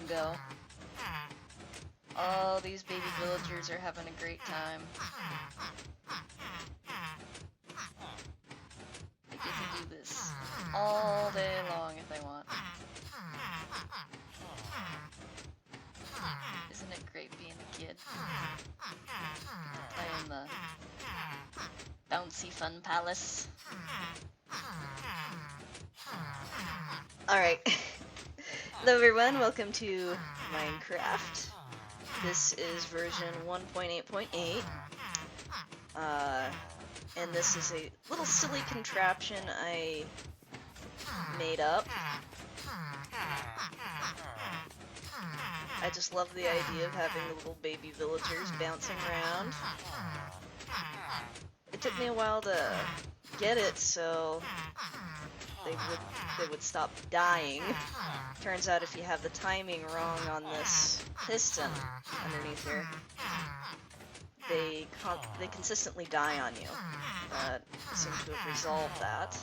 go. Oh, these baby villagers are having a great time. They get to do this all day long if they want. Isn't it great being a kid? Playing the Bouncy Fun Palace. Alright. Hello everyone, welcome to Minecraft. This is version 1.8.8. And this is a little silly contraption I made up. I just love the idea of having the little baby villagers bouncing around. It took me a while to get it so they would stop dying. Turns out if you have the timing wrong on this piston underneath here, they consistently die on you. But I seem to have resolved that.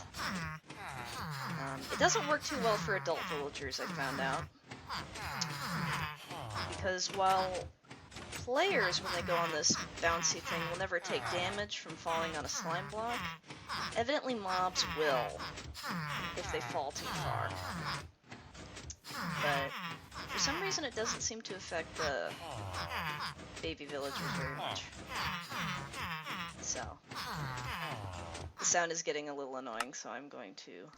It doesn't work too well for adult villagers, I found out. Because while players, when they go on this bouncy thing, will never take damage from falling on a slime block, evidently mobs will if they fall too far. But for some reason it doesn't seem to affect the baby villagers very much. So, the sound is getting a little annoying, so I'm going to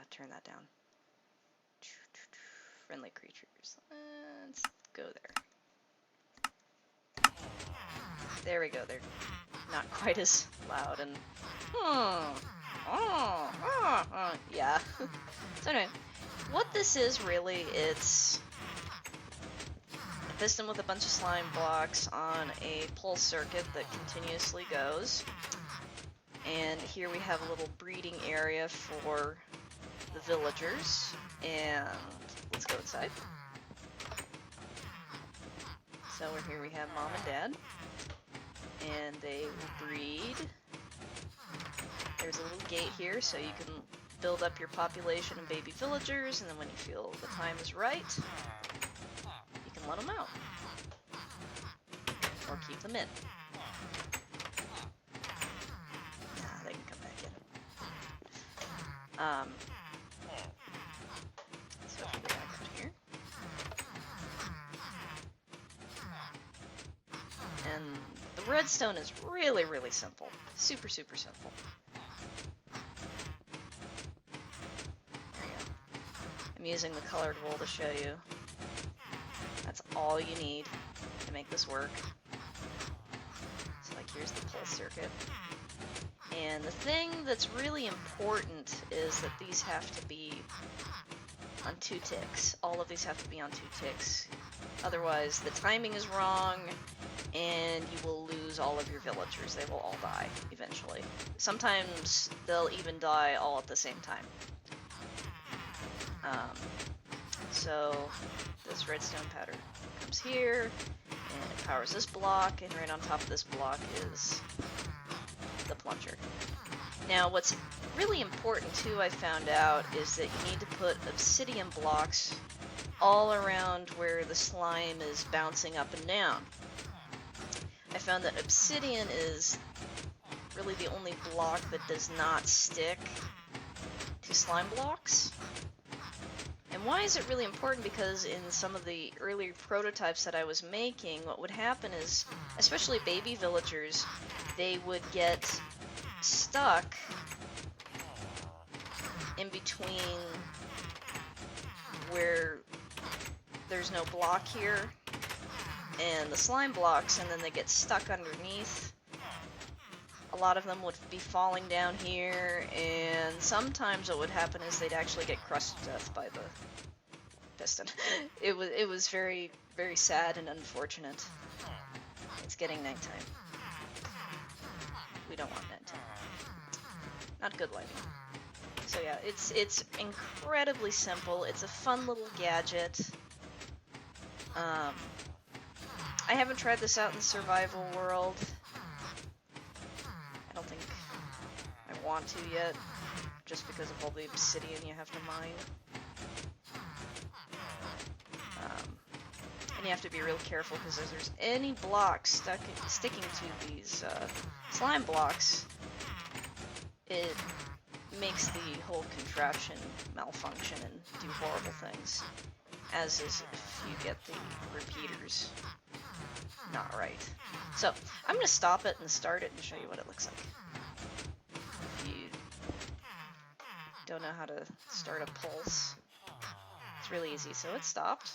turn that down. Friendly creatures. Let's go there. There we go. They're not quite as loud and... yeah. So anyway, what this is really, it's a piston with a bunch of slime blocks on a pulse circuit that continuously goes. And here we have a little breeding area for the villagers. And let's go inside. So here we have mom and dad. And they will breed. There's a little gate here so you can build up your population of baby villagers, and then when you feel the time is right, you can let them out. Or keep them in. Nah, they can come back in. So if we go back out here. And the redstone is really, really simple. Super, super simple. I'm using the colored wool to show you. That's all you need to make this work. So like here's the pulse circuit. And the thing that's really important is that these have to be on 2 ticks. All of these have to be on 2 ticks. Otherwise the timing is wrong and you will lose all of your villagers. They will all die eventually. Sometimes they'll even die all at the same time. So this redstone powder comes here, and it powers this block, and right on top of this block is the plunger. Now what's really important too, I found out, is that you need to put obsidian blocks all around where the slime is bouncing up and down. I found that obsidian is really the only block that does not stick to slime blocks. And why is it really important? Because in some of the earlier prototypes that I was making, what would happen is, especially baby villagers, they would get stuck in between where there's no block here and the slime blocks, and then they get stuck underneath. A lot of them would be falling down here, and sometimes what would happen is they'd actually get crushed to death by the piston. It was very, very sad and unfortunate. It's getting nighttime. We don't want nighttime. Not good lighting. So yeah, it's incredibly simple. It's a fun little gadget. I haven't tried this out in the survival world. I don't think I want to yet, just because of all the obsidian you have to mine. you have to be real careful because if there's any blocks sticking to these slime blocks, it makes the whole contraption malfunction and do horrible things, as is if you get the repeaters not right. So I'm going to stop it and start it and show you what it looks like. If you don't know how to start a pulse, it's really easy. So it stopped.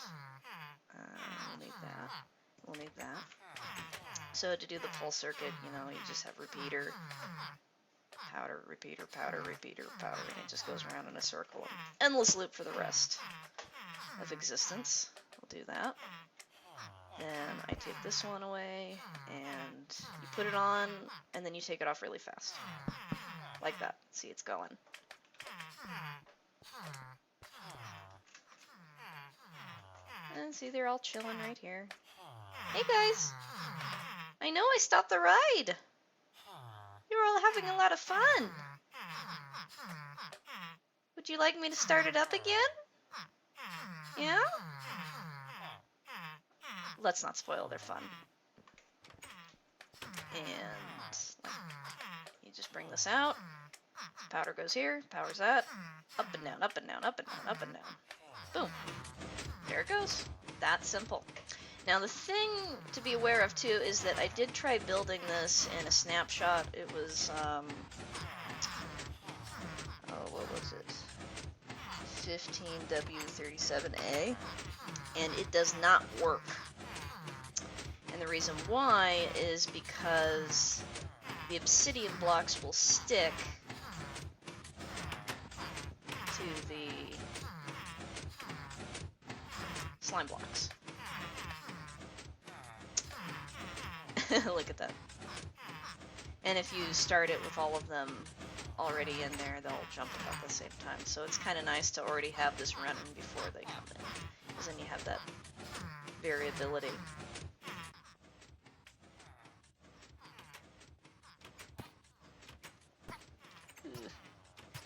We'll need that. We'll need that. So to do the pulse circuit, you know, you just have repeater, powder, repeater, powder, repeater, powder, and it just goes around in a circle. Endless loop for the rest of existence. We'll do that. Then I take this one away, and you put it on, and then you take it off really fast. Like that. See, it's going. And see, they're all chilling right here. Hey guys! I know I stopped the ride! You were all having a lot of fun! Would you like me to start it up again? Yeah? Let's not spoil their fun. And you just bring this out. Powder goes here, power's that. Up and down, up and down, up and down, up and down. Boom. There it goes. That simple. Now the thing to be aware of too is that I did try building this in a snapshot. It was, oh, what was it? 15W37A. And it does not work. And the reason why is because the obsidian blocks will stick to the slime blocks. Look at that. And if you start it with all of them already in there, they'll jump about the same time. So it's kind of nice to already have this running before they come in, because then you have that variability.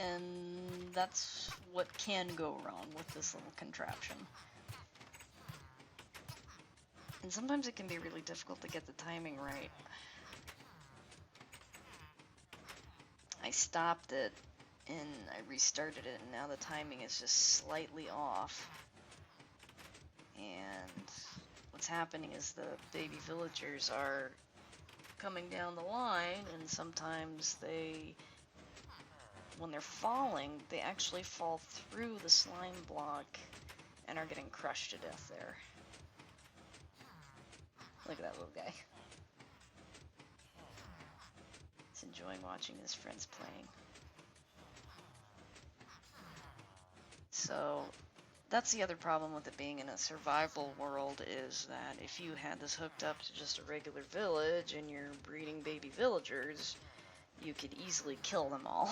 And that's what can go wrong with this little contraption. And sometimes it can be really difficult to get the timing right. I stopped it and I restarted it, and now the timing is just slightly off. And what's happening is the baby villagers are coming down the line, and sometimes they, when they're falling, they actually fall through the slime block and are getting crushed to death there. Look at that little guy. He's enjoying watching his friends playing. So that's the other problem with it being in a survival world, is that if you had this hooked up to just a regular village and you're breeding baby villagers, you could easily kill them all.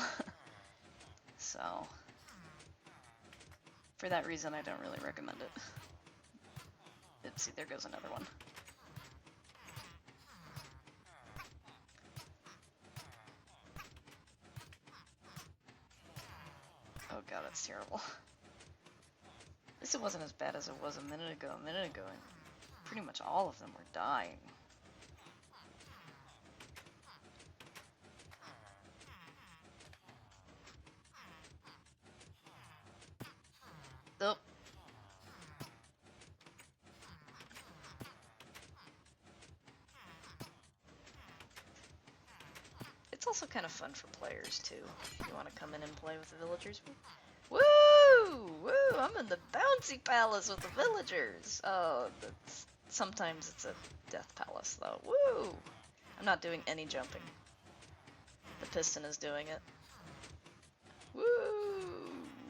So for that reason, I don't really recommend it. See, there goes another one. Oh god, that's terrible. At least it wasn't as bad as it was a minute ago. A minute ago, and pretty much all of them were dying. Oh. It's also kind of fun for players too, if you want to come in and play with the villagers. Woo! Woo! I'm in the Bouncy Palace with the villagers! Oh, sometimes it's a death palace though. Woo! I'm not doing any jumping. The piston is doing it. Woo!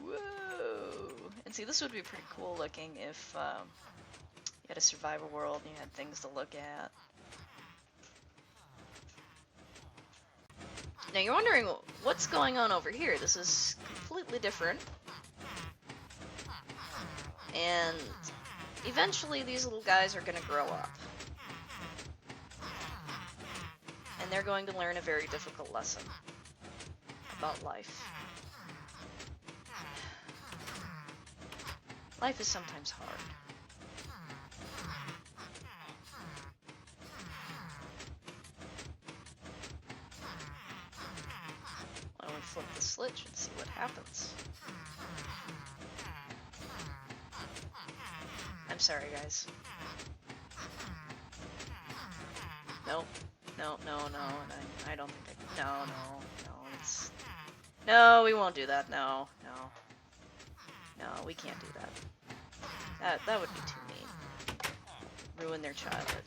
Woo! And see, this would be pretty cool looking if you had a survival world and you had things to look at. Now you're wondering what's going on over here. This is completely different. And eventually these little guys are going to grow up. And they're going to learn a very difficult lesson about life. Life is sometimes hard. slit and see what happens. I'm sorry, guys. Nope. No, no, no, and I don't think I... No, it's... No, we won't do that. No. No, we can't do that. That would be too mean. Ruin their childhood.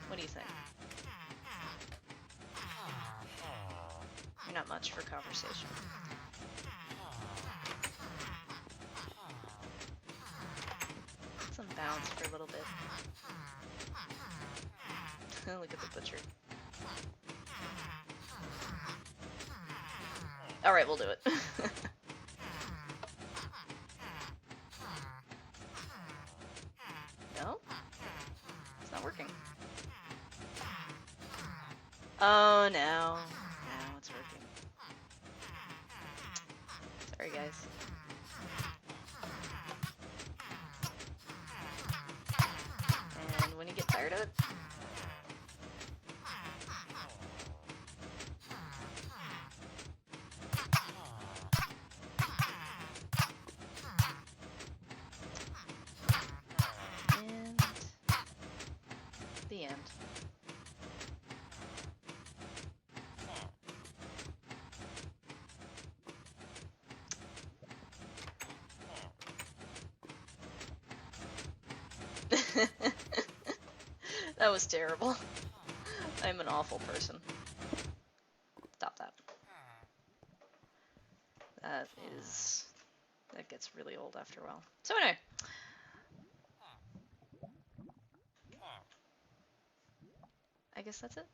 What do you think? You're not much for conversation. Some bounce for a little bit. Look at the butcher. Alright, we'll do it. No? It's not working. Oh, now it's working. Sorry, guys. And when you get tired of it, and the end. That was terrible. I'm an awful person. Stop that. That gets really old after a while. So anyway. I guess that's it.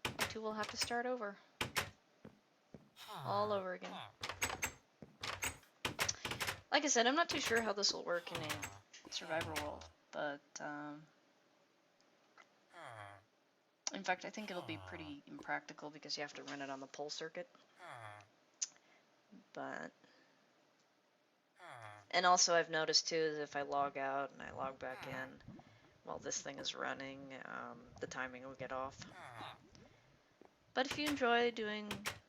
You two will have to start over. All over again. Like I said, I'm not too sure how this will work in a survivor world, but in fact, I think it'll be pretty impractical because you have to run it on the pole circuit. But and also I've noticed too that if I log out and I log back in while this thing is running, the timing will get off. But if you enjoy doing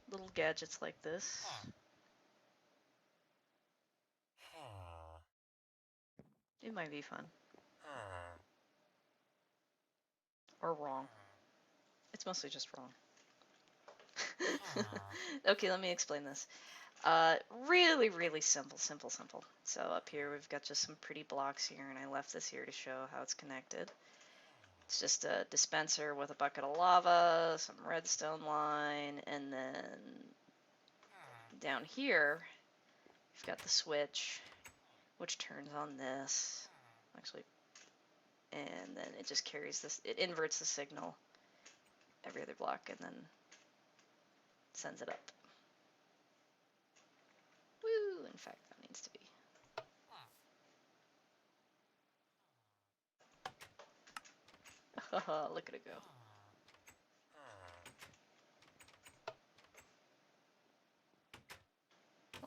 little gadgets like this, it might be fun. Or wrong. It's mostly just wrong. Okay, let me explain this. Really, really simple. So up here we've got just some pretty blocks here, and I left this here to show how it's connected. It's just a dispenser with a bucket of lava, some redstone line, and then down here we've got the switch, which turns on this, actually, and then it just carries this, it inverts the signal every other block and then sends it up. Woo! In fact, that needs to be. Look at it go.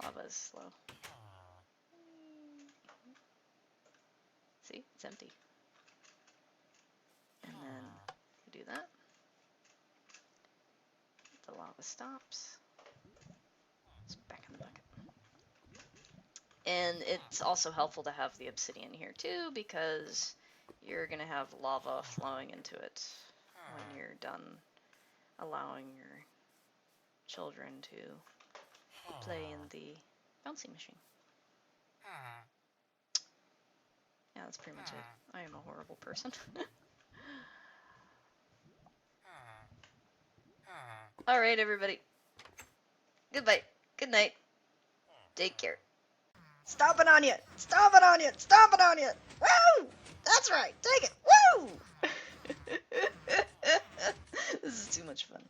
Lava is slow. See? It's empty. And then you do that. The lava stops. It's back in the bucket. And it's also helpful to have the obsidian here too, because you're going to have lava flowing into it when you're done allowing your children to play in the bouncy machine. Yeah, that's pretty much it. I am a horrible person. Alright, everybody. Goodbye. Good night. Take care. Stomp it on you! Stomp it on you! Stomp it on you! Woo! That's right! Take it! Woo! This is too much fun.